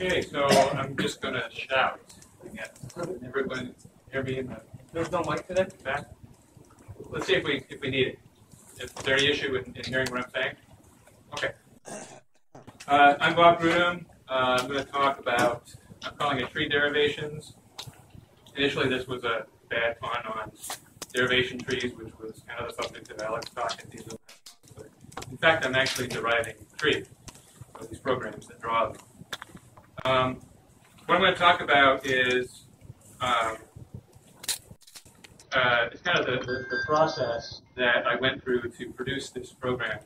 Okay, so I'm just going to shout. Everyone hear me? There's no mic today? Back? Let's see if we need it. Is there any issue in hearing what I'm saying? Okay. I'm Bob Grudem. I'm going to talk about, I'm calling it tree derivations. Initially, this was a bad pun on derivation trees, which was kind of the subject of Alex talk at these events. But in fact, I'm actually deriving a tree of these programs that draw them. What I'm going to talk about is it's kind of the process that I went through to produce this program.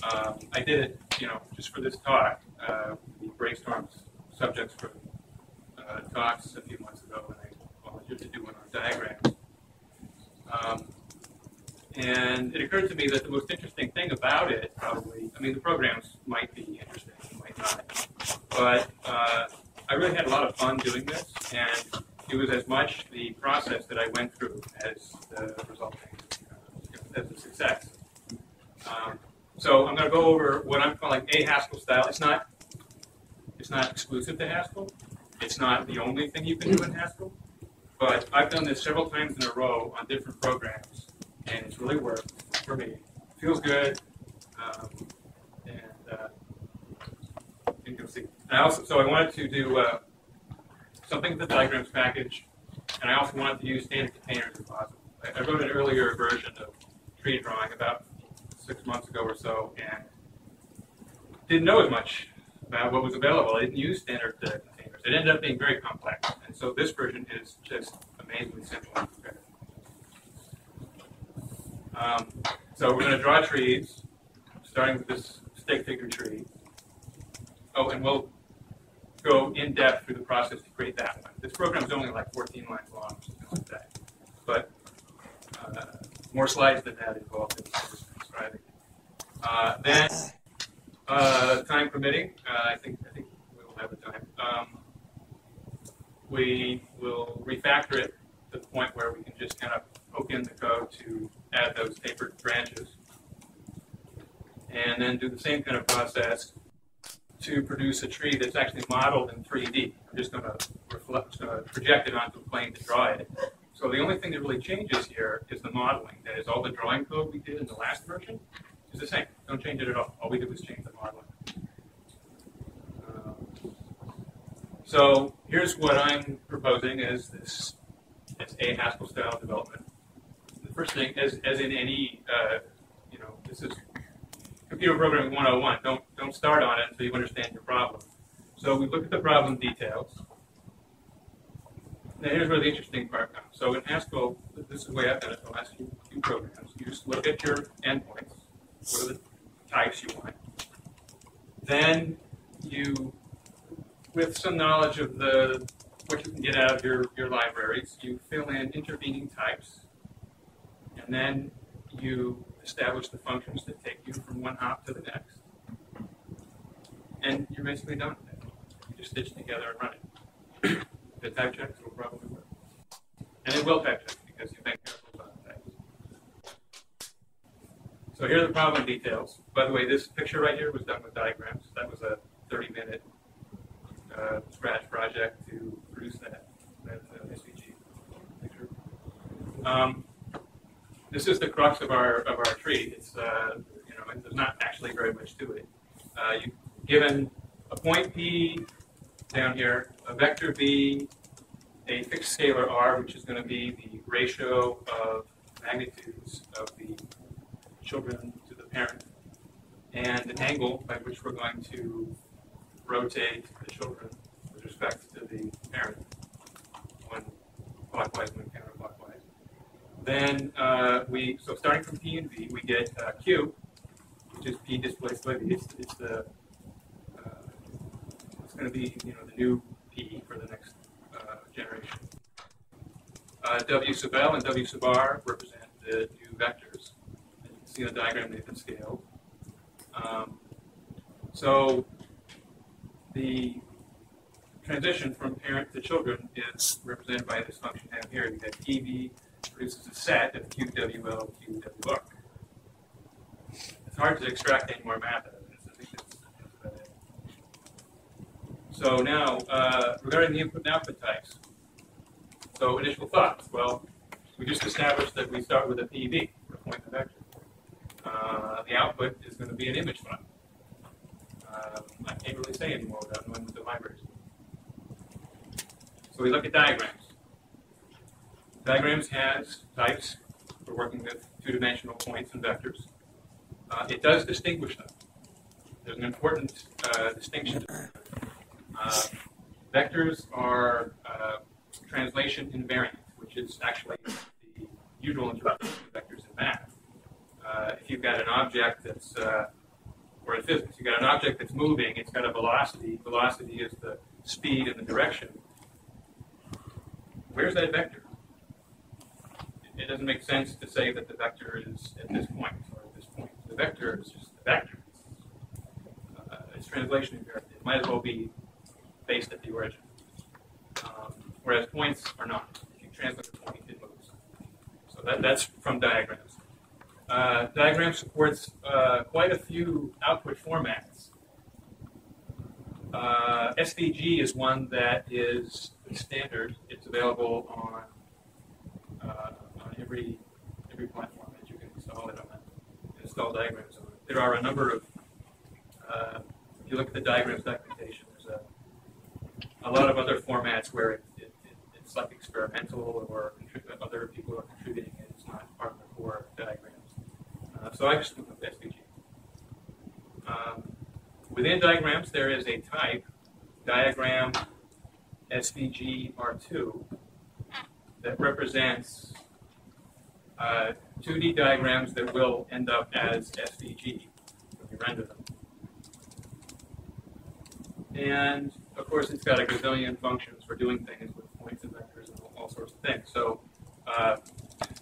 I did it, just for this talk. We brainstormed subjects from talks a few months ago, and I volunteered to do one on diagrams. And it occurred to me that the most interesting thing about it, probably, I mean, the programs might be interesting, might not, but I really had a lot of fun doing this, and it was as much the process that I went through as the resulting, as the success. So I'm going to go over what I'm calling a Haskell style. It's not exclusive to Haskell. It's not the only thing you can do in Haskell, but I've done this several times in a row on different programs, and it's really worked for me. It feels good, and you'll see. So I wanted to do something with the diagrams package, and I also wanted to use standard containers if possible. I wrote an earlier version of tree drawing about 6 months ago or so, and didn't know as much about what was available. I didn't use standard containers. It ended up being very complex, and so this version is just amazingly simple and prepared. So we're going to draw trees, starting with this stick figure tree. Oh, and we'll go in depth through the process to create that one. This program is only like 14 lines long, something like that. But more slides than that involved in describing. Then, time permitting, I think we will have the time. We will refactor it to the point where we can just kind of poke in the code to add those tapered branches, and then do the same kind of process to produce a tree that's actually modeled in 3D. I'm just going to project it onto a plane to draw it. So the only thing that really changes here is the modeling. That is, all the drawing code we did in the last version is the same. Don't change it at all. All we did was change the modeling. So here's what I'm proposing as this as a Haskell style development. The first thing, as in any, this is computer programming 101. Don't start on it until you understand your problem. So we look at the problem details. Now here's where the interesting part comes. So in Haskell, this is the way I've done it the last few programs. You just look at your endpoints. What are the types you want? Then you, with some knowledge of what you can get out of your libraries, you fill in intervening types, and then you establish the functions that take you from one hop to the next. And you're basically done with it. You just stitch together and run it. The type checks will probably work. And it will type check because you've been careful about the types. So here are the problem details. By the way, this picture right here was done with diagrams. That was a 30-minute scratch project to produce that SVG picture. This is the crux of our tree. It's there's not actually very much to it. You've given a point P down here, a vector V, a fixed scalar R, which is going to be the ratio of magnitudes of the children to the parent, and an angle by which we're going to rotate the children with respect to the parent, one clockwise, one counterclockwise. Then so starting from P and V, we get Q, which is P displaced by V. It's going to be the new P for the next generation. W sub L and W sub R represent the new vectors. And you can see in the diagram they've been scaled. So the transition from parent to children is represented by this function down here. You have PV produces a set of QWL, QWR. It's hard to extract any more math out of this. I think that's about it. So now, regarding the input and output types, so initial thoughts. Well, we just established that we start with a PV, or point and vector. The output is going to be an image file. I can't really say anymore without knowing what the libraries are. So we look at diagrams. Diagrams has types for working with two-dimensional points and vectors. It does distinguish them. There's an important distinction. Vectors are translation invariant, which is actually the usual interpretation of vectors in math. If you've got an object that's, or in physics, you've got an object that's moving, it's got a velocity. Velocity is the speed and the direction. Where's that vector? It doesn't make sense to say that the vector is at this point or at this point. The vector is just a vector. It's translation invariant. It might as well be based at the origin. Whereas points are not. If you translate a point, it moves. So that's from diagrams. Diagram supports quite a few output formats. SVG is one that is standard. It's available on every platform that you can install it on. Install diagrams on it. There are a number of. If you look at the diagrams documentation, there's a lot of other formats where it's like experimental or other people are contributing it. It's not part of the core diagrams. So I just went with SVG. Within diagrams, there is a type, diagram SVG R2, that represents 2D diagrams that will end up as SVG when you render them. And, of course, it's got a gazillion functions for doing things with points and vectors and all sorts of things. So,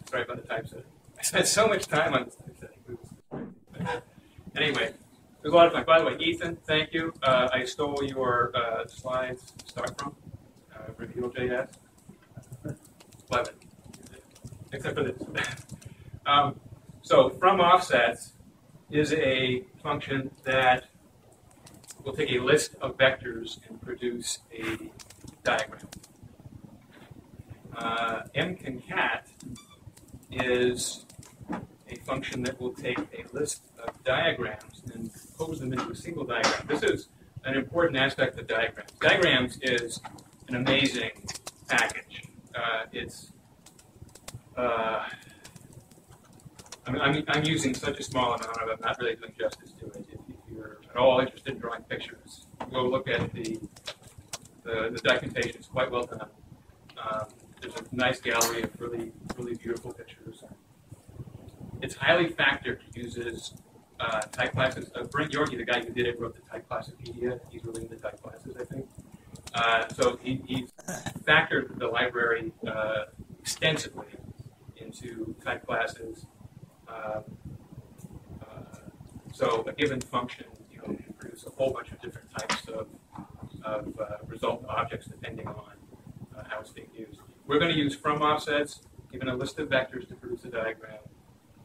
sorry about the typesetting. I spent so much time on this typesetting. Anyway, it was a lot of fun. By the way, Ethan, thank you. I stole your slides to start from, Reveal.js. Love it. Except for this. So, from offsets is a function that will take a list of vectors and produce a diagram. mconcat is a function that will take a list of diagrams and compose them into a single diagram. This is an important aspect of diagrams. Diagrams is an amazing package. I'm using such a small amount of it, I'm not really doing justice to it. If you're at all interested in drawing pictures, go look at the documentation. It's quite well done. There's a nice gallery of really, really beautiful pictures. It's highly factored. It uses type classes. Brent Yorkie, the guy who did it, wrote the type classipedia. He's really into type classes, I think. So he's factored the library extensively into type classes. So a given function, can produce a whole bunch of different types of result objects depending on how it's being used. We're going to use from offsets, given a list of vectors to produce a diagram,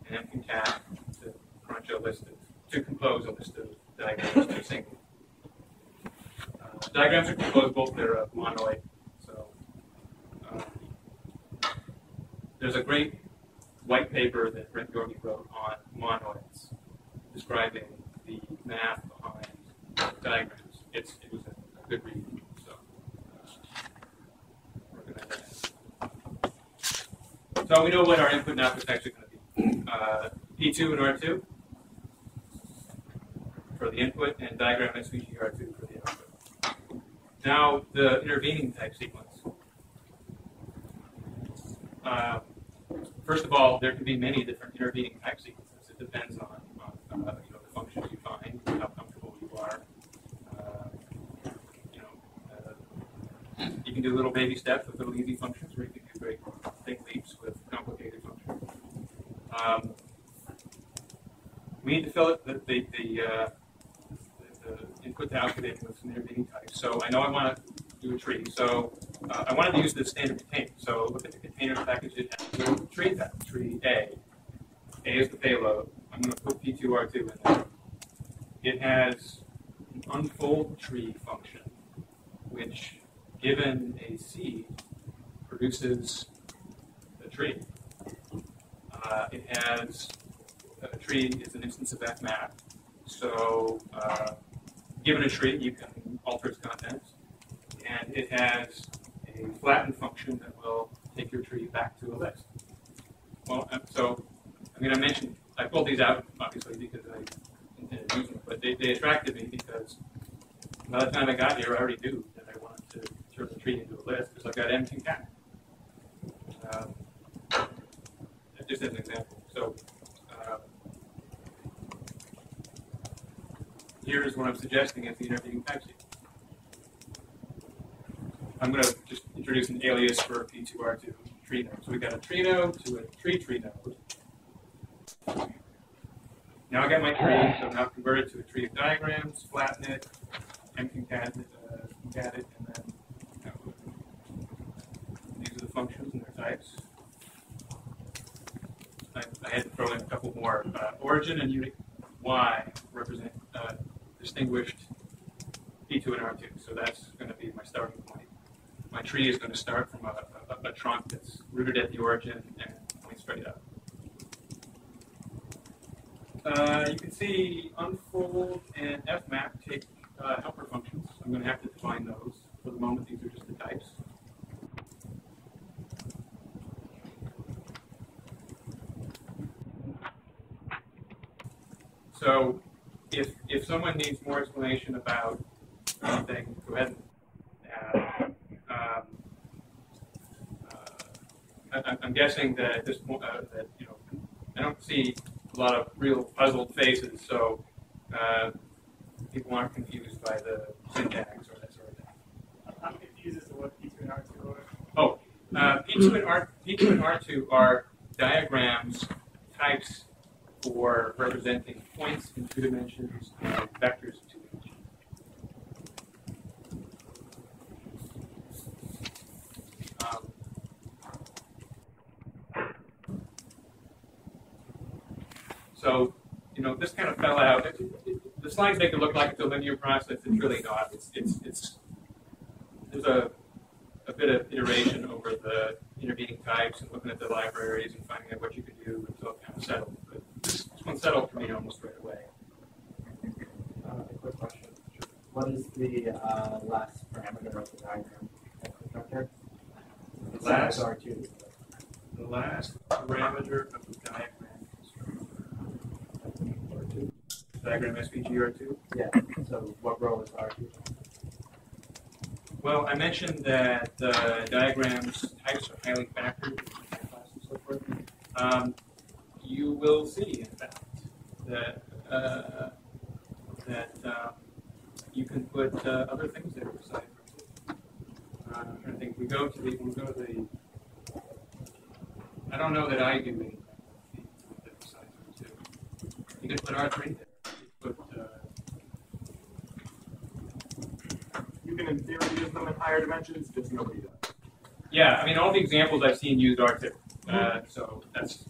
and mconcat to crunch a list to compose a list of diagrams to single. Diagrams are composable. They're monoid. So there's a great white paper that Brent Yorkie wrote on monoids, describing the math behind diagrams. It was a good read. So we're going to. So we know what our input and output types are going to be. P2 and R2 for the input, and diagram SVG R2 for the output. Now the intervening type sequence. First of all, there can be many different intervening type sequences. It depends on the functions you find, how comfortable you are. You can do little baby steps with little easy functions, or you can do great big leaps with complicated functions. We need to fill it the input to output in with some intervening types. So I know I want to do a tree. So I wanted to use the standard container. So look at the container package. It has a little tree type, tree A. A is the payload. I'm going to put P2R2 in there. It has an unfold tree function which, given a seed, produces a tree. It has a tree is an instance of Fmap. So, given a tree, you can alter its contents, and it has a flatten function that will take your tree back to a list. Well, so I mean, I pulled these out obviously because I intended using them, but they attracted me because by the time I got here, I already knew that I wanted to turn the tree into a list because I've got m concat. Just as an example. So here's what I'm suggesting as the intervening type seed. I'm going to just introduce an alias for P2R2 tree node. So we've got a tree node to a tree node. Now I got my tree, so now convert it to a tree of diagrams, flatten it, and concat it, and then these are the functions and their types. I had to throw in a couple more. Origin and unit Y represent distinguished P2 and R2, so that's going to be my starting point. My tree is going to start from a trunk that's rooted at the origin and point straight up. You can see unfold and Fmap take helper functions. I'm going to have to define those. For the moment, these are just the types. So if someone needs more explanation about anything, go ahead and I'm guessing that at this point, that I don't see a lot of real puzzled faces, so people aren't confused by the syntax or that sort of thing. I'm confused as to what P2 and R2 are. Oh, P2 and R2 are diagrams types for representing points in 2 dimensions and vectors in 2 dimensions. So, this kind of fell out. The slides make it look like it's a linear process. It's really not. There's a bit of iteration over the intervening types and looking at the libraries and finding out what you could do until it kind of settled. But this one settled for me almost right away. A quick question. What is the last parameter of the diagram? The last R2. The last parameter of the diagram R2. Diagram SVG R2. Yeah. So what row is R2? Well, I mentioned that diagrams types are highly factored, and so forth. You will see, in fact, that you can put other things there besides. I'm trying to think. We'll go to the. I don't know that I do anything besides R2. You can put R3 there. You can, in theory, use them in higher dimensions, just nobody does. Yeah, I mean, all the examples I've seen used R2. So that's,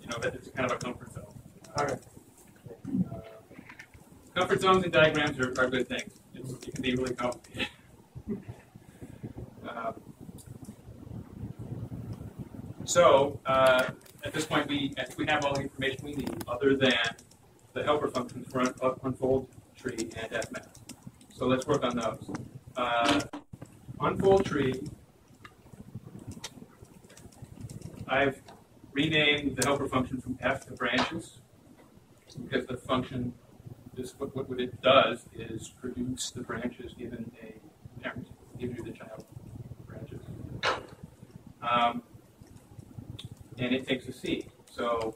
it's kind of a comfort zone. Okay. Comfort zones in diagrams are good things. It can be really complicated. So at this point, we have all the information we need, other than the helper functions for unfold tree and Fmap. So let's work on those. Unfold tree. I've renamed the helper function from F to branches because the function is what it does is produce the branches given a parent, gives you the child branches. And it takes a seed. So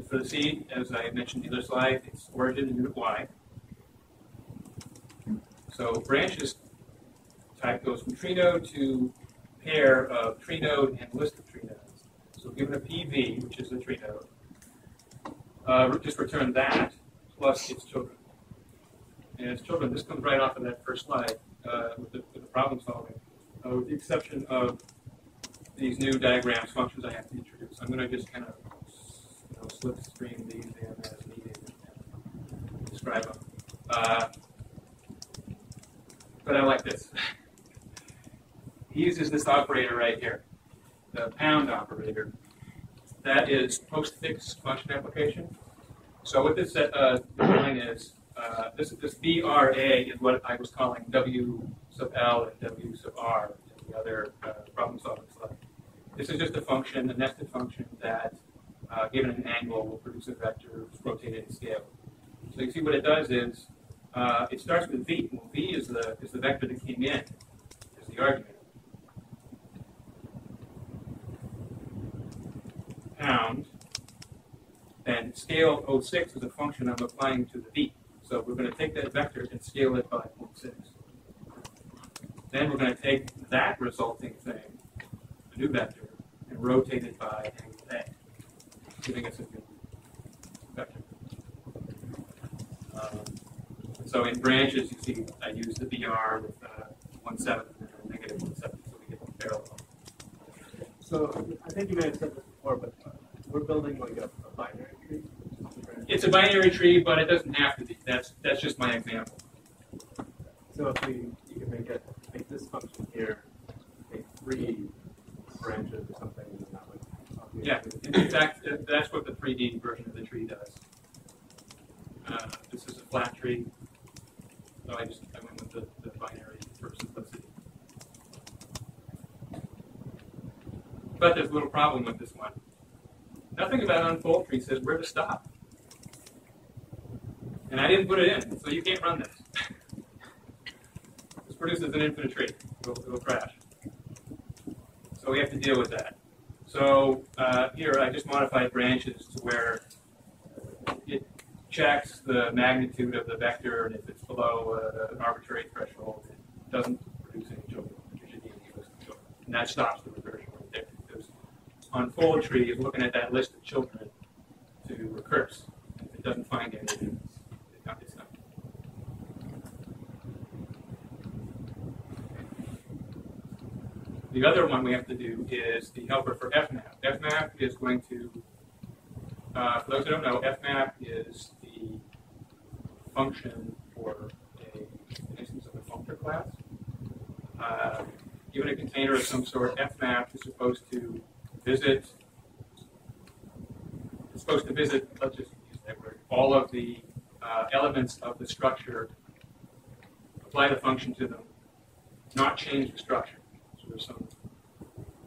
for the seed, as I mentioned in the other slide, it's origin and unit Y. So branches type goes from tree node to pair of tree node and list of tree nodes. So given a PV, which is a tree node, just return that plus its children. And its children, this comes right off of that first slide with the problem solving, with the exception of these new diagrams functions I have to introduce. I'm going to just kind of slip stream these in as needed and describe them. But I like this. He uses this operator right here, the pound operator. That is postfix function application. So what this line is, this BRA is what I was calling W sub L and W sub R in the other problem solving slide. This is just a function, a nested function that, given an angle, will produce a vector rotated in scale. So you see what it does is, it starts with V. Well, V is the vector that came in, is the argument. Pound, and scale 0.6 is a function I'm applying to the V. So we're going to take that vector and scale it by 0.6. Then we're going to take that resulting thing, a new vector, and rotate it by angle A, giving us a new vector. So in branches, you see I use the BR with 1/7 and a negative 1/7, so we get them parallel. So I think you may have said this before, but we're building like a binary tree. It's a binary tree, but it doesn't have to be. That's just my example. So if you can make this function here, take 3 branches or something, and that would. Yeah, in fact, that's what the 3D version of the tree does. This is a flat tree, so I went with the binary for simplicity. But there's a little problem with this one. Nothing about unfold tree says where to stop. And I didn't put it in, so you can't run this. This produces an infinite tree. It'll crash. So we have to deal with that. So here I just modified branches to where it checks the magnitude of the vector, and if it's below an arbitrary threshold, it doesn't produce any children. And that stops the recursion right there. Because unfold tree is looking at that list of children to recurse. And if it doesn't find any, it's not. The other one we have to do is the helper for Fmap. Fmap is going to, for those who don't know, Fmap is the function for an instance of a functor class. Given a container of some sort, Fmap is supposed to visit, let's just use that word, all of the elements of the structure, apply the function to them, not change the structure. So there's some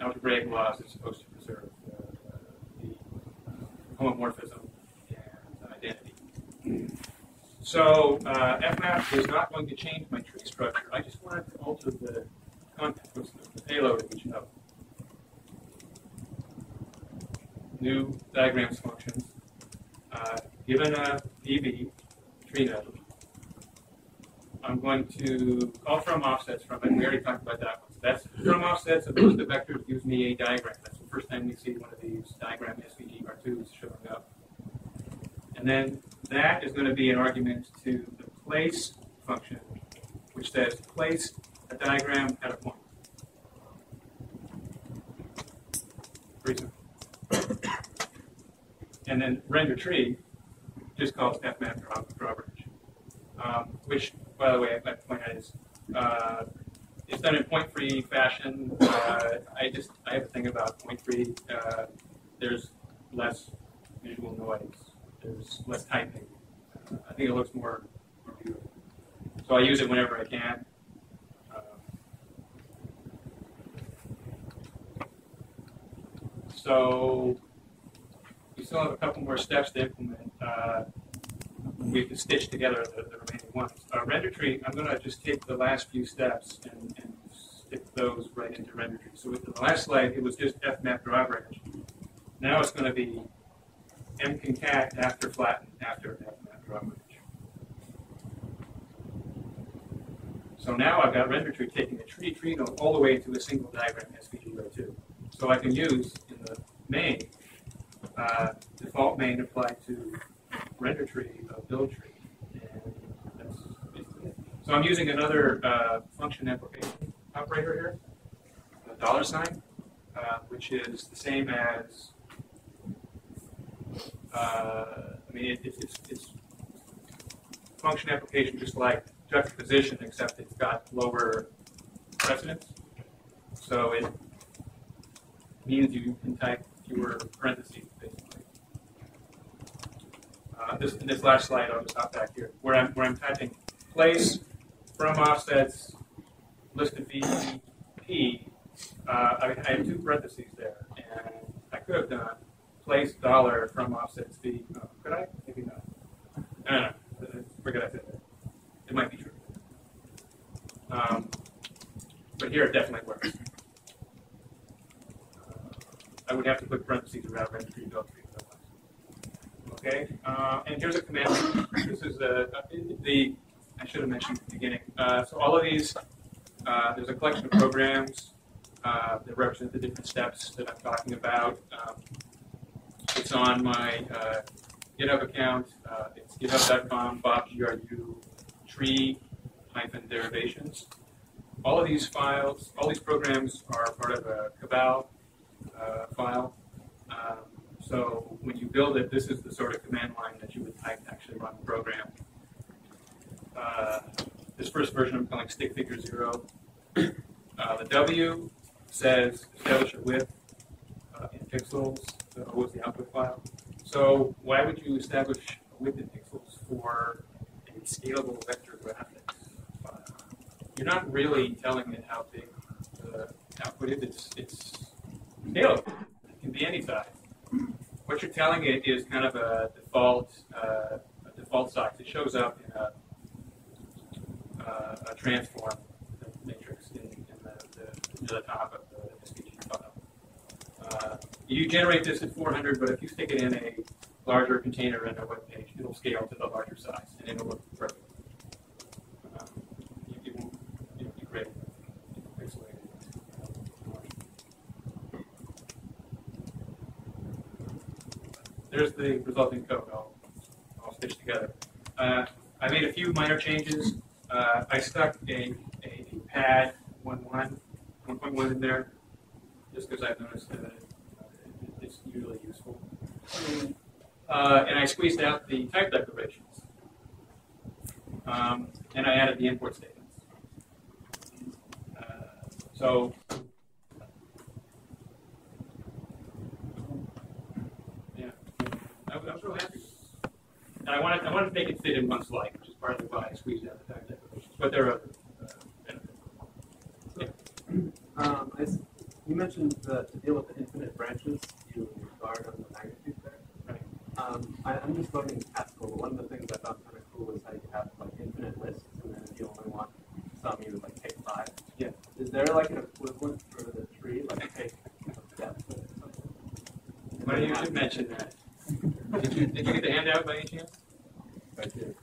algebraic laws that's supposed to preserve the homomorphism and identity. So Fmap is not going to change my tree structure. I just wanted to alter the content, the payload of each node. New diagrams functions. Given a PV tree node, I'm going to call from offsets from it. We already talked about that one. So that's from offsets of list of vectors gives me a diagram. That's the first time we see one of these diagram SVG R2s showing up. And then that is going to be an argument to the place function, which says place a diagram at a point. Pretty simple. And then render tree just calls Fmap Drawbridge, which, by the way, I point out is it's done in point-free fashion. I have a thing about point-free. There's less visual noise. There's less typing. I think it looks more beautiful. So I use it whenever I can. So we still have a couple more steps to implement. We have to stitch together the remaining ones. Render tree, I'm going to just take the last few steps and stick those right into render tree. So with the last slide, it was just Fmap Drawbridge. Now it's going to be mconcat after flatten after Fmap Drawbridge. So now I've got render tree taking a tree node all the way to a single diagram SVG by 2. So I can use in the main default main applied to render tree of build tree, and that's basically it. So I'm using another function application operator here, a $sign, which is the same as it's function application just like juxtaposition, except it's got lower precedence. So it means you can type fewer parentheses, basically. In this last slide, I'll just hop back here, where I'm typing place from offsets list of VP. I have two parentheses there, and I could have done place dollar from offsets V. Oh, could I? Maybe not. No. Forget I said that. It might be true. But here it definitely works. I would have to put parentheses around registry dog tree. Okay, and here's a command. This is I should have mentioned at the beginning. So all of these, there's a collection of programs that represent the different steps that I'm talking about. It's on my GitHub account. It's github.com, bobgru, tree-derivations. All of these files, all these programs are part of a Cabal file. So when you build it, this is the sort of command line that you would type to actually run the program. This first version I'm calling stick figure 0. The W says establish a width in pixels. The O is the output file. So why would you establish a width in pixels for a scalable vector graphics file? You're not really telling it how big the output is. It's scalable. It can be any size. What you're telling it is kind of a default size. It shows up in a transform matrix in the top of the SVG file. You generate this at 400, but if you stick it in a larger container in a web page, it'll scale to the larger size, and it'll look perfect. You won't be great pixelated. There's the resulting code all stitched together. I made a few minor changes. I stuck a pad 1.1 in there, just because I've noticed that it's usually useful. And I squeezed out the type declarations. And I added the import statements. So I was real happy with this. And I wanted to make it fit in one slide, which is partly why I squeezed out the type declarations. But there are other benefits. You mentioned to deal with the infinite branches, you guard on the magnitude there. Right. I'm just learning Haskell, but one of the things I thought kind of cool was how you have like infinite lists, and then if you only want some, you would like take 5. Yeah. Is there like an equivalent for the tree, like take depth or something? Well, you should mention that. Did you get the handout by any chance? I did.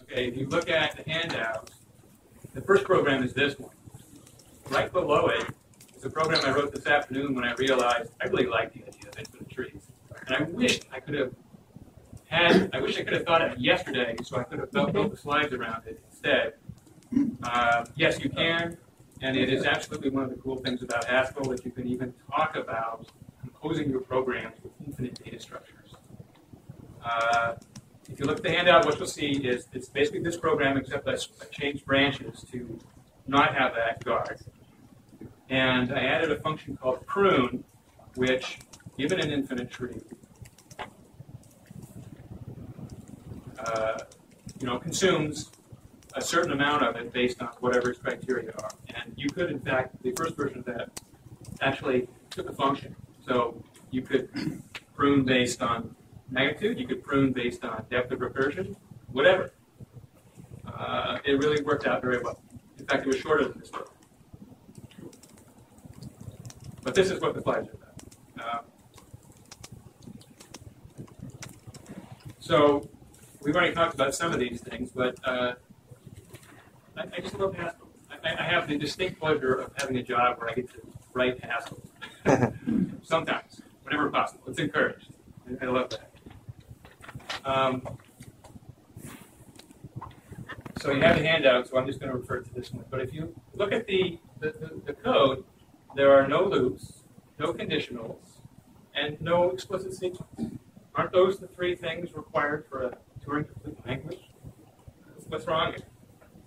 Okay, if you look at the handout, the first program is this one. Right below it is a program I wrote this afternoon when I realized I really like the idea of infinite trees. And I wish I could have thought of it yesterday, so I could have built the slides around it instead. Yes, you can, and it is absolutely one of the cool things about Haskell that you can even talk about composing your programs with infinite data structures. If you look at the handout, what you'll see is it's basically this program, except I changed branches to not have that guard. And I added a function called prune, which, given an infinite tree, consumes a certain amount of it based on whatever its criteria are. And you could, in fact, the first version of that actually took a function. So you could prune based on magnitude, you could prune based on depth of recursion, whatever. It really worked out very well. In fact, it was shorter than this book. But this is what the slides are about. So we've already talked about some of these things, but I just love Haskell. I have the distinct pleasure of having a job where I get to write Haskell. Sometimes, whenever possible. It's encouraged. I love that. So you have the handout, so I'm just going to refer to this one. But if you look at the code, there are no loops, no conditionals, and no explicit sequence. Aren't those the three things required for a Turing-complete language? what's wrong here?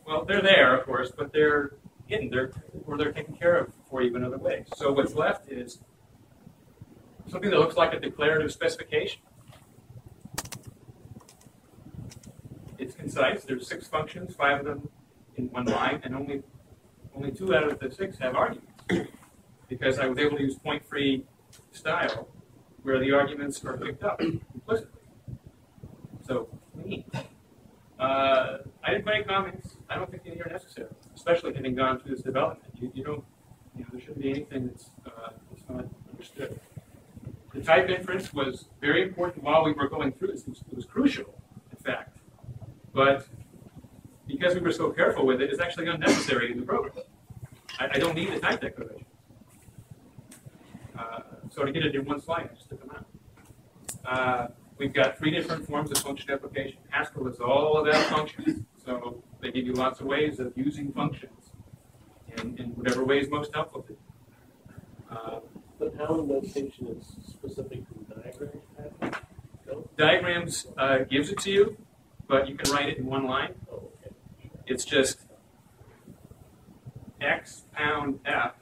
Well, they're there, of course, but they're hidden. They're taken care of for you in other ways. So what's left is something that looks like a declarative specification. It's concise. There's 6 functions, 5 of them in one line, and only 2 out of the 6 have arguments. Because I was able to use point-free style where the arguments are picked up implicitly. So, neat. I didn't put any comments. I don't think any are necessary, especially having gone through this development. You don't, there shouldn't be anything that's not understood. The type inference was very important while we were going through this. It was crucial, in fact. But because we were so careful with it, it's actually unnecessary in the program. I don't need the type declaration. So to get it in one slide, I just took them out. We've got 3 different forms of function application. Haskell is all about functions. So they give you lots of ways of using functions in whatever way is most helpful to you. But how notation is specific to diagrams? Diagrams gives it to you, but you can write it in one line. Oh, okay. It's just x pound f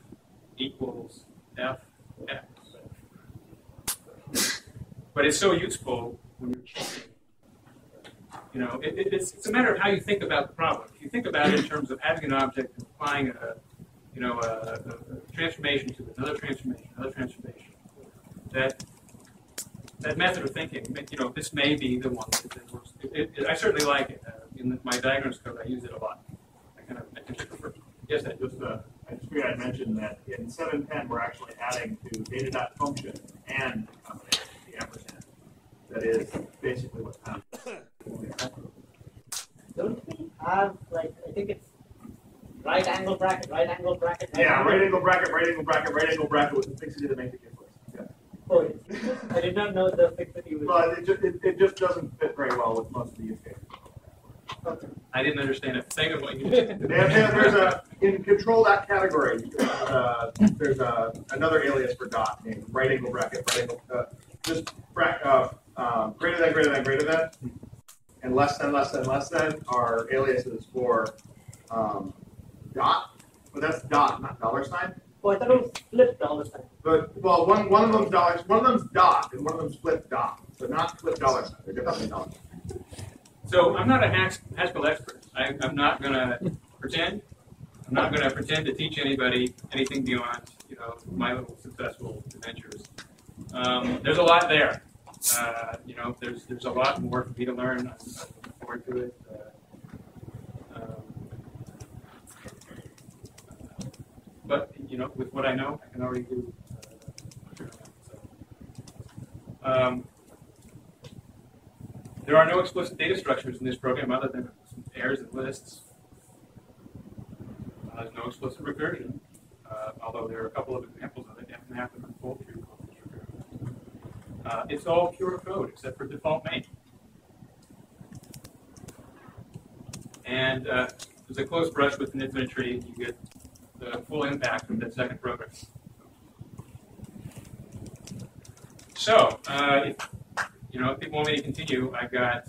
equals f x. But it's so useful when you're checking. It's a matter of how you think about the problem. If you think about it in terms of having an object and applying a transformation to another transformation, that method of thinking, this may be the one that works. I certainly like it. In my diagrams code, I use it a lot. I think prefer. Yes, I just figured I'd mention that in 7.10 we're actually adding to data.function and the ampersand. That is basically what's happening. Don't we have, I think it's right angle bracket? Yeah, right angle bracket with the fixity that makes it useless. Yeah. Oh, I did not know the fixity was. Well, it just doesn't fit very well with most of the use cases. Okay. I didn't understand a thing of what you did. In control.category, there's another alias for dot named right angle bracket, greater than, and less than are aliases for dot, but that's dot, not $sign. Oh, I thought it was split $sign. But one of them's dollars, one of them's dot, and one of them's split dot. So not split $sign. They're different $. So I'm not a Haskell expert. I'm not going to pretend. I'm not going to pretend to teach anybody anything beyond my little successful adventures. There's a lot there. There's a lot more for me to learn. I'm looking forward to it. But with what I know, I can already do. There are no explicit data structures in this program other than some pairs and lists. There's no explicit recursion, although there are a couple of examples of it. Fmap and unfold tree recursion. It's all pure code except for default main. And there's a close brush with an infinite tree, and you get the full impact of that second program. So, if people want me to continue, I got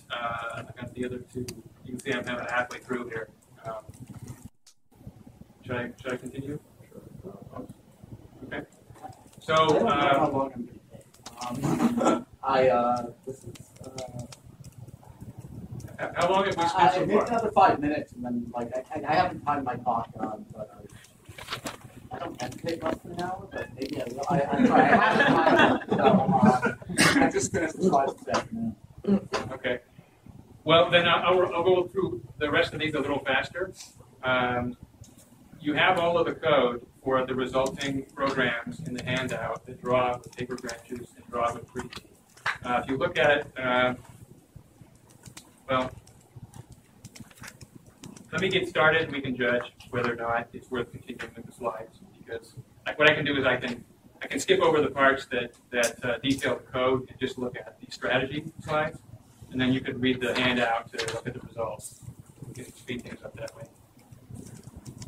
the other 2. You can see I'm about halfway through here. Should I continue? Sure. Okay. So. I don't know how long I'm going to take. This is. How long have we spent so maybe far? another 5 minutes, and then I haven't timed my clock, but I don't have to take less than an hour, but maybe I will. I'm sorry, I haven't timed it, so I just finished the slides today. Okay. Well, then I'll go through the rest of these a little faster. You have all of the code for the resulting programs in the handout that draw with paper branches and draw with free. If you look at it, well, let me get started and we can judge whether or not it's worth continuing with the slides. Because what I can do is I can skip over the parts that detail the code and just look at the strategy slides. And then you can read the handout to look at the results. We can speed things up that way.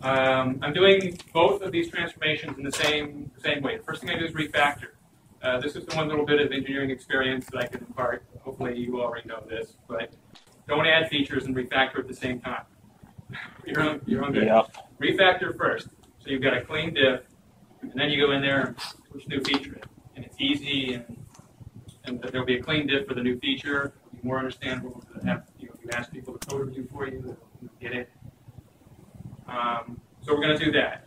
I'm doing both of these transformations in the same way. The first thing I do is refactor. This is the one little bit of engineering experience that I can impart. Hopefully you already know this. But Don't add features and refactor at the same time. You're on good. Yep. Refactor first. So you've got a clean diff, and then you go in there and push new feature in. And it's easy, and there'll be a clean diff for the new feature. It'll be more understandable to have, you ask people to code review for you, they'll get it. So we're going to do that.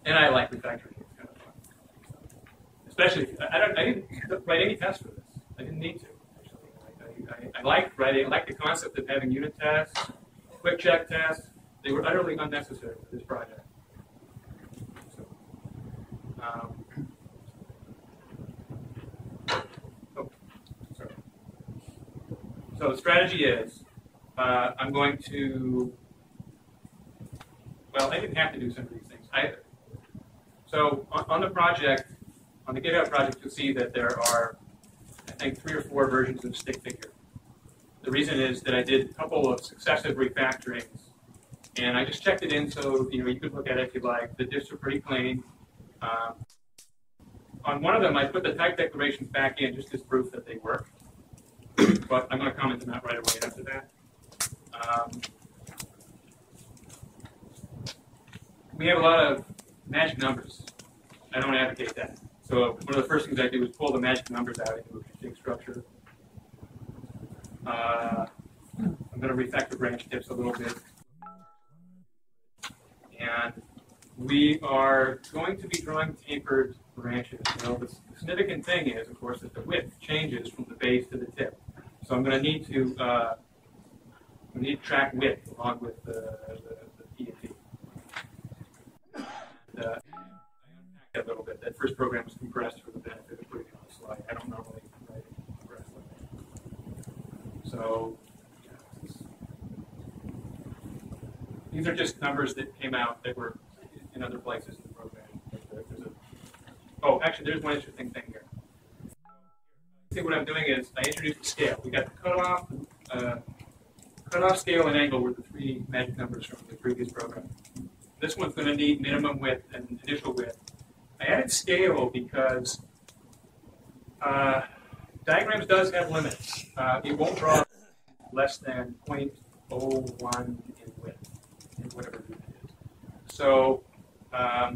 And I like refactoring. It's kind of fun. Especially, I didn't write any tests for this. I didn't need to. Actually, I like writing. I like the concept of having unit tests, quick check tests. They were utterly unnecessary for this project. So, so the strategy is, I'm going to. Well, I didn't have to do some of these things. So on the project, on the GitHub project, you'll see that there are, I think, 3 or 4 versions of stick figure. The reason is that I did a couple of successive refactorings, and I just checked it in so you could look at it if you like. The diffs are pretty clean. On one of them, I put the type declarations back in just as proof that they work, but I'm going to comment on that right away after that. We have a lot of magic numbers. I don't advocate that. So one of the first things I do is pull the magic numbers out into a config structure. I'm going to refactor branch tips a little bit. And we are going to be drawing tapered branches. The significant thing is, of course, that the width changes from the base to the tip. So I'm going to need to track width along with the P&T. I unpacked that a little bit. That first program was compressed for the benefit of putting it on the slide. I don't normally write it compressed like that. So these are just numbers that came out that were in other places in the program. Actually, there's one interesting thing here. See, what I'm doing is I introduced the scale. We got the cutoff, scale, and angle were the 3 magic numbers from the previous program. This one's going to need minimum width and initial width. I added scale because diagrams does have limits. It won't draw less than 0.01 in width, in whatever it is. So I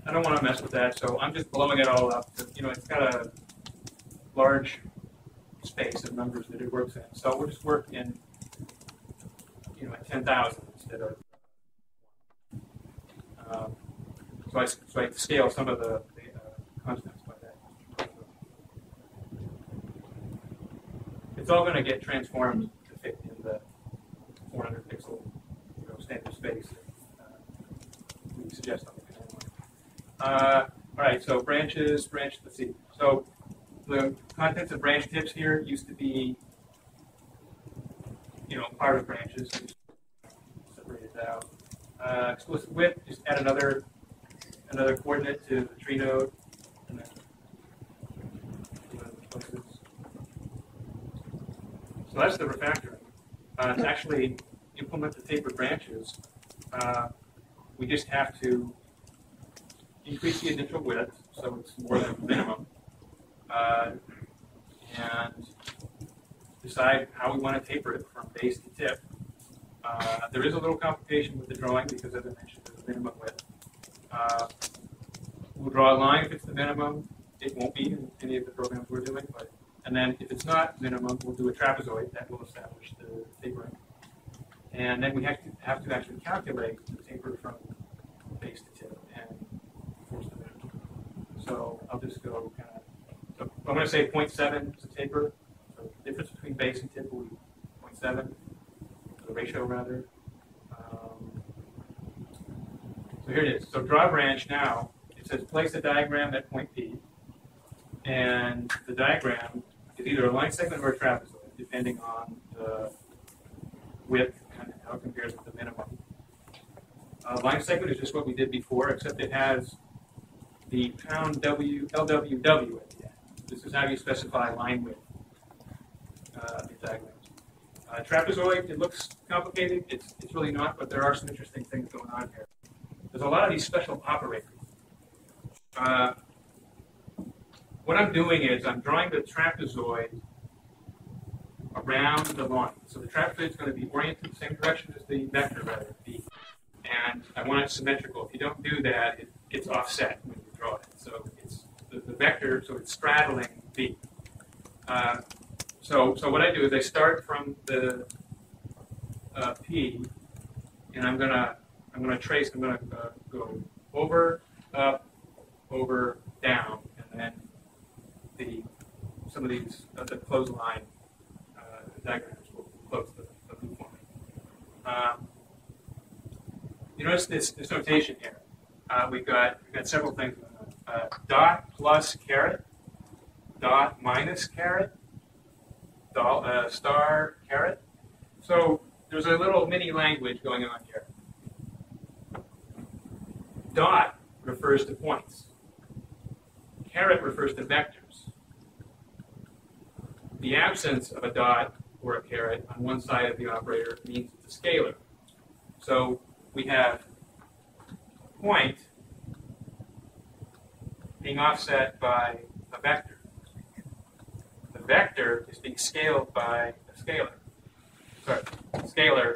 don't want to mess with that, so I'm just blowing it all up. It's got a large space of numbers that it works in. So we'll just work in, at 10,000 instead of. So I scale some of the constants by that. It's all going to get transformed to fit in the 400 pixel standard space that we suggest on the command line. All right, so branches, let's see. So the contents of branch tips here used to be, part of branches. So just separate it out. Explicit width, just add another coordinate to the tree node, and then so that's the refactoring. To actually implement the tapered branches, we just have to increase the initial width so it's more than minimum, and decide how we want to taper it from base to tip. There is a little complication with the drawing because, as I mentioned, there's a minimum width. We'll draw a line if it's the minimum. It won't be in any of the programs we're doing, and then if it's not minimum, we'll do a trapezoid that will establish the tapering. And then we have to actually calculate the taper from base to tip and force the minimum. So I'll just go kind of. So I'm going to say 0.7 is a taper. So the difference between base and tip will be 0.7. The ratio rather. So here it is. So draw branch now. It says place a diagram at point P, and the diagram is either a line segment or a trapezoid, depending on the width and how it compares with the minimum. Line segment is just what we did before, except it has the pound LWW at the end. This is how you specify line width in diagrams. Trapezoid, it looks complicated. It's really not, but there are some interesting things going on here. There's a lot of these special operators. What I'm doing is I'm drawing the trapezoid around the line. So the trapezoid is going to be oriented the same direction as the vector, rather, V. And I want it symmetrical. If you don't do that, it's offset when you draw it. So it's the vector, so it's straddling V. So what I do is I start from the P, and I'm gonna trace. I'm gonna go over, up, over, down, and then some of these the clothesline diagrams will close the loop for me. You notice this notation here. We've got several things. Dot plus caret, dot minus caret, star caret. So there's a little mini language going on here. Dot refers to points. Caret refers to vectors. The absence of a dot or a caret on one side of the operator means it's a scalar. So we have a point being offset by a vector. The vector is being scaled by a scalar. Sorry, scalar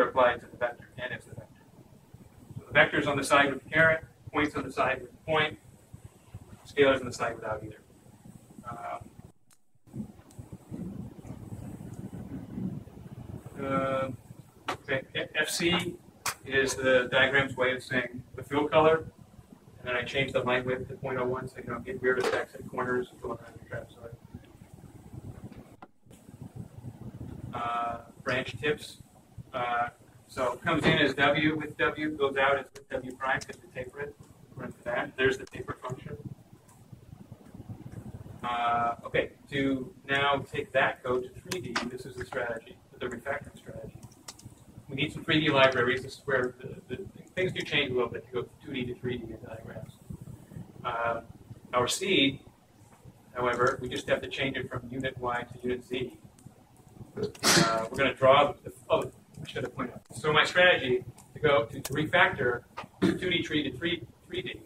applied to the vector, and it's the vector. So the vector's on the side with the caret, point's on the side with the point, scalar's on the side without either. Okay. FC is the diagram's way of saying the fill color, and then I change the line width to 0.01 so you don't get weird effects at corners going around your trapezoid. Branch tips. So it comes in as W with W, goes out as with W prime because we taper it. Run for that. There's the taper function. Okay, to now take that code to 3D, this is the strategy, the refactoring strategy. We need some 3D libraries. This is where the things do change a little bit to go from 2D to 3D in diagrams. Our seed, however, we just have to change it from unit Y to unit Z. We're going to draw I should have pointed out. So my strategy to go to refactor 2D tree to 3D,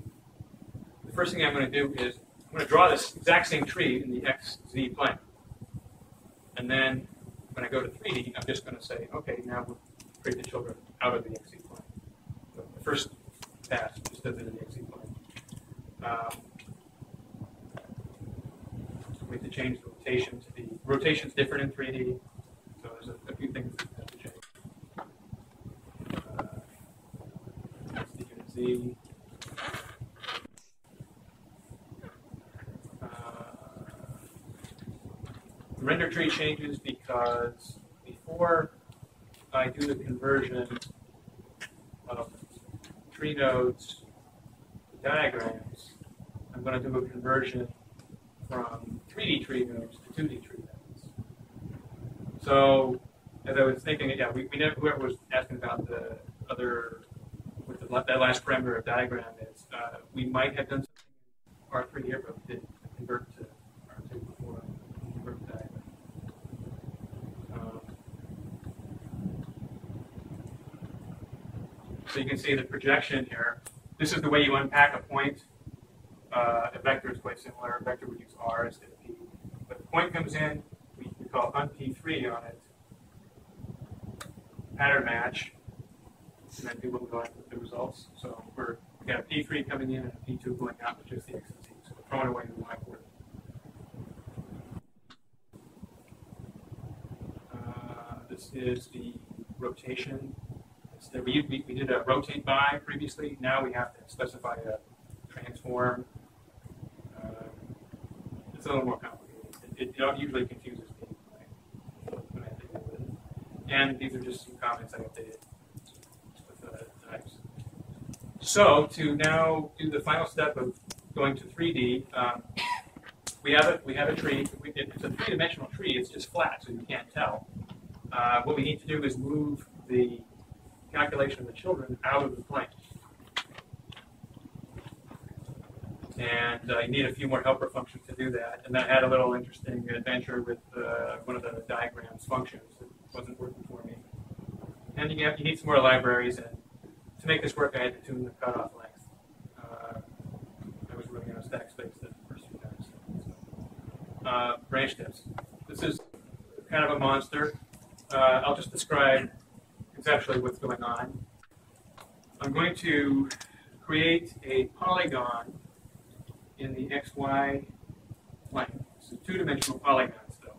the first thing I'm going to do is I'm going to draw this exact same tree in the XZ plane. And then when I go to 3D, I'm just going to say, okay, now we'll create the children out of the XZ plane. So the first pass just does it in the XZ plane. We have to change the rotation to the rotation's different in 3D. So there's a few things that have to change. That's the unit Z. The render tree changes because before I do the conversion of tree nodes to diagrams, I'm going to do a conversion from 3D tree nodes to 2D tree nodes. So, as I was thinking, yeah, we never, whoever was asking about the other, what that last parameter of diagram is, we might have done something in R3 here, but we didn't convert to R2 before we convert to diagram. So you can see the projection here. This is the way you unpack a point. A vector is quite similar. A vector would use R instead of P. But the point comes in, we call unP3 on it, pattern match, and then do what we like with the results. So we got a P3 coming in and a P2 going out with just the X and Z. So we're throwing away the Y for it. This is the rotation. We did a rotate by previously. Now we have to specify a transform. It's a little more complicated. It usually confuses me when I think of it. And these are just some comments I updated with the types. So to now do the final step of going to 3D, we have a tree. It's a three-dimensional tree. It's just flat, so you can't tell. What we need to do is move the calculation of the children out of the plane. And you need a few more helper functions to do that. And I had a little interesting adventure with one of the diagrams functions that wasn't working for me. And you need some more libraries. And to make this work, I had to tune the cutoff length. I was running out of stack space the first few times. So, branch tips. This is kind of a monster. I'll just describe conceptually what's going on. I'm going to create a polygon in the XY plane. It's a two-dimensional polygon still.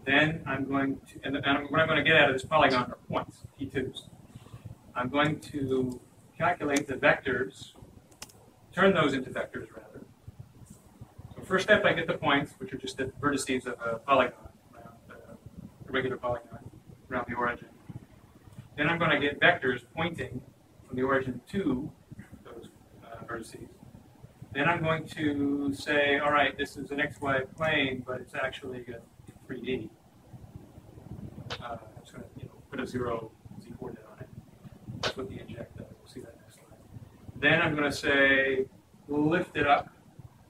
Then I'm going to, and what I'm going to get out of this polygon are points, P2s. I'm going to calculate the vectors, turn those into vectors rather. So first step, I get the points, which are just the vertices of a polygon, around a regular polygon around the origin. Then I'm going to get vectors pointing from the origin to those vertices. Then I'm going to say, all right, this is an XY plane, but it's actually a 3D. I'm just going to put a 0 Z coordinate on it. That's what the inject does. We'll see that next slide. Then I'm going to say, lift it up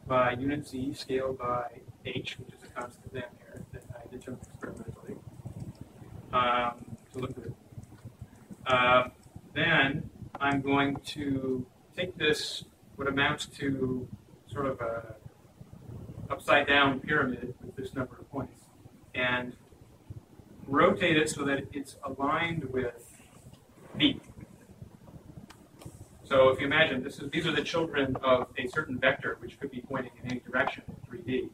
by unit Z scaled by H, which is a constant M here that I determined experimentally to look good. Then I'm going to take this, what amounts to sort of a upside down pyramid with this number of points, and rotate it so that it's aligned with B. So if you imagine, these are the children of a certain vector which could be pointing in any direction in 3D.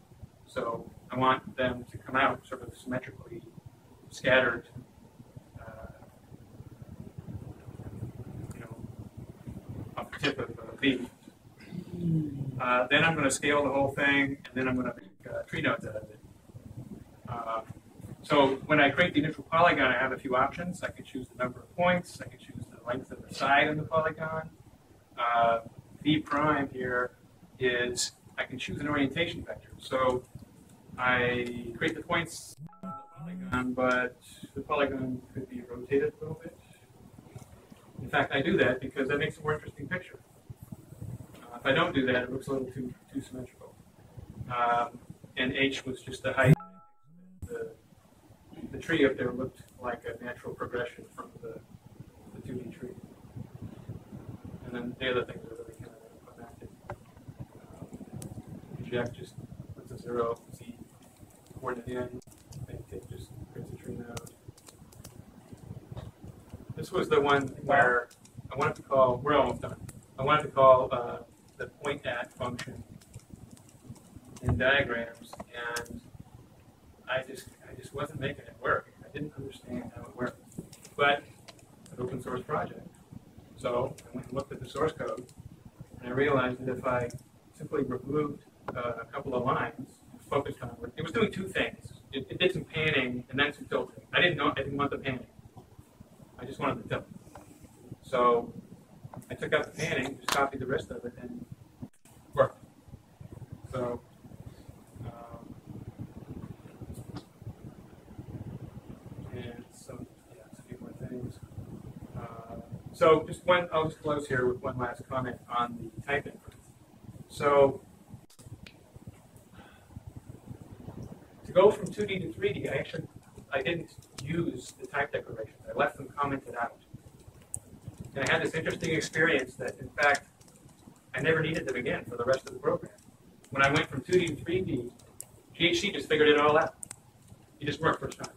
So I want them to come out sort of symmetrically scattered, off the tip of B. Then I'm going to scale the whole thing, and then I'm going to make tree nodes out of it. So when I create the initial polygon, I have a few options. I can choose the number of points. I can choose the length of the side of the polygon. V prime here is I can choose an orientation vector. So I create the points on the polygon, but the polygon could be rotated a little bit. In fact, I do that because that makes a more interesting picture. If I don't do that, it looks a little too symmetrical. And H was just the height. The tree up there looked like a natural progression from the 2D tree. And then the other things are really kind of climactic. Inject just puts a 0 Z coordinate in. It just creates a tree node. This was the one where I wanted to call, we're almost done. I wanted to call the point at function in diagrams, and I just wasn't making it work. I didn't understand how it worked. But it's an open source project. So I went and looked at the source code, and I realized that if I simply removed a couple of lines, focused on it, it was doing two things. It did some panning and then some tilting. I didn't want the panning. I just wanted the tilt. So I took out the panning, just copied the rest of it, and worked. So and some, a few more things. So just one, I'll just close here with one last comment on the type inference. So to go from 2D to 3D, I didn't use the type declarations. I left them commented out. And I had this interesting experience that, in fact, I never needed them again for the rest of the program. When I went from 2D to 3D, GHC just figured it all out. It just worked first time.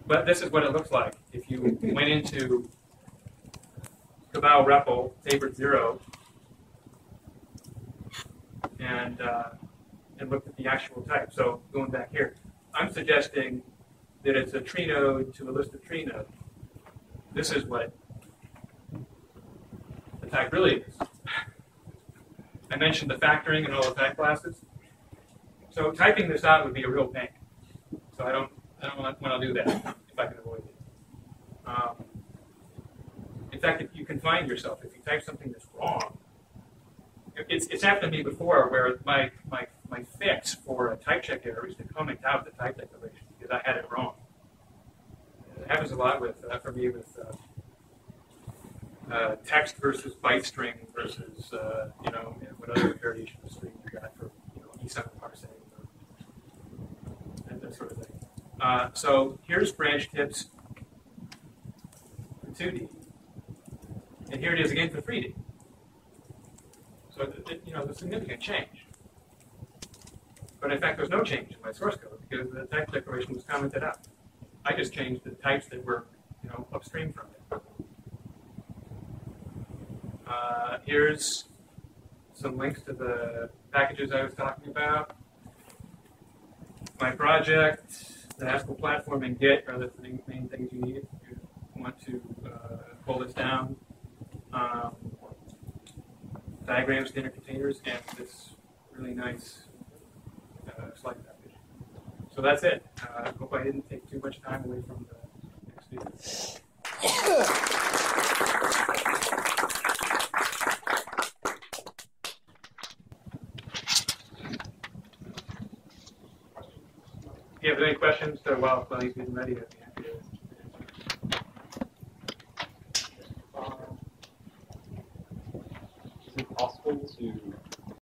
But this is what it looks like if you went into Cabal REPL, tapered 0, and looked at the actual type. So going back here, I'm suggesting that it's a tree node to a list of tree nodes. This is what the type really is. I mentioned the factoring and all the type classes. So typing this out would be a real pain. So I don't want to do that if I can avoid it. In fact, if you can find yourself, if you type something that's wrong, it's happened to me before where my fix for a type check error is to comment out the type declaration because I had it wrong. It happens a lot with, for me, with text versus byte string versus, what other variation of string you got for, E7 parsing and that sort of thing. So here's branch tips for 2D, and here it is again for 3D. So, there's a significant change. But in fact, there's no change in my source code because the type declaration was commented out. I just changed the types that were, upstream from it. Here's some links to the packages I was talking about. My project, the Haskell platform, and Git are the main things you need if you want to pull this down. Diagrams, standard containers, and this really nice slide package. So that's it. I hope I didn't take too much time away from the next speaker. If you have any questions, while he's getting ready, I'd be happy to answer. Is it possible to